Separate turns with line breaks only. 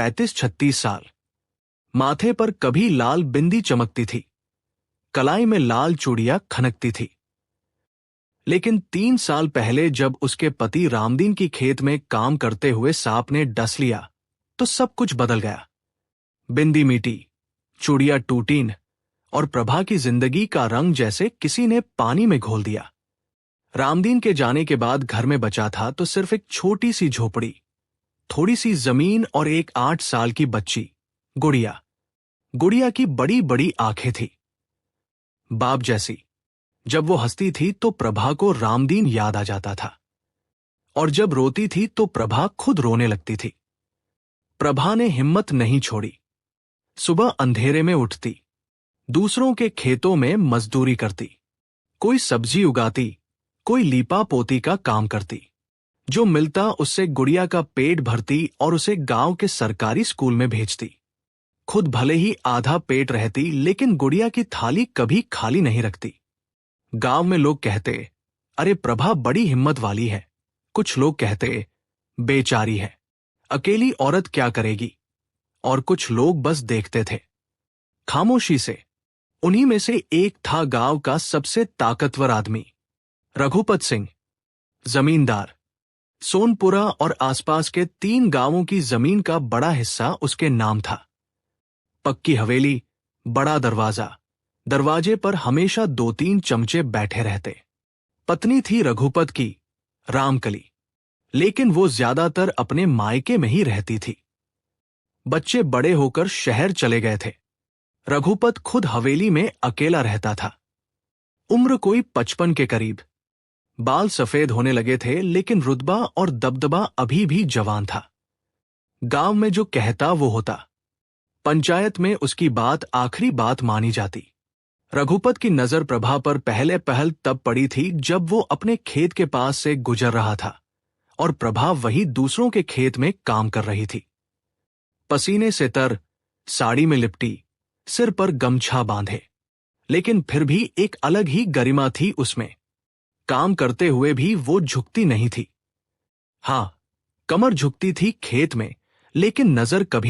35-36 साल। माथे पर कभी लाल बिंदी चमकती थी, कलाई में लाल चूड़ियां खनकती थी। लेकिन 3 साल पहले जब उसके पति रामदीन की खेत में काम करते हुए सांप ने डस लिया तो सब कुछ बदल गया। बिंदी मिटी, चूड़ियां टूटीं और प्रभा की जिंदगी का रंग जैसे किसी ने पानी में घोल दिया। रामदीन के जाने के बाद घर में बचा था तो सिर्फ एक छोटी सी झोपड़ी, थोड़ी सी जमीन और एक 8 साल की बच्ची गुड़िया। गुड़िया की बड़ी बड़ी आंखें थी, बाप जैसी। जब वो हंसती थी तो प्रभा को रामदीन याद आ जाता था, और जब रोती थी तो प्रभा खुद रोने लगती थी। प्रभा ने हिम्मत नहीं छोड़ी। सुबह अंधेरे में उठती, दूसरों के खेतों में मजदूरी करती, कोई सब्जी उगाती, कोई लीपा पोती का काम करती। जो मिलता उससे गुड़िया का पेट भरती और उसे गांव के सरकारी स्कूल में भेजती। खुद भले ही आधा पेट रहती लेकिन गुड़िया की थाली कभी खाली नहीं रखती। गांव में लोग कहते, अरे प्रभा बड़ी हिम्मत वाली है। कुछ लोग कहते, बेचारी है, अकेली औरत क्या करेगी। और कुछ लोग बस देखते थे खामोशी से। उन्हीं में से एक था गांव का सबसे ताकतवर आदमी, रघुपत सिंह, जमींदार। सोनपुरा और आसपास के 3 गांवों की जमीन का बड़ा हिस्सा उसके नाम था। पक्की हवेली, बड़ा दरवाजा, दरवाजे पर हमेशा 2-3 चमचे बैठे रहते। पत्नी थी रघुपत की, रामकली, लेकिन वो ज्यादातर अपने मायके में ही रहती थी। बच्चे बड़े होकर शहर चले गए थे। रघुपत खुद हवेली में अकेला रहता था। उम्र कोई 55 के करीब। बाल सफेद होने लगे थे लेकिन रुतबा और दबदबा अभी भी जवान था। गांव में जो कहता वो होता। पंचायत में उसकी बात आखिरी बात मानी जाती। रघुपत की नजर प्रभा पर पहले पहल तब पड़ी थी जब वो अपने खेत के पास से गुजर रहा था और प्रभा वही दूसरों के खेत में काम कर रही थी। पसीने से तर, साड़ी में लिपटी, सिर पर गमछा बांधे, लेकिन फिर भी एक अलग ही गरिमा थी उसमें। काम करते हुए भी वो झुकती नहीं थी। हां, कमर झुकती थी खेत में, लेकिन नजर कभी नहीं।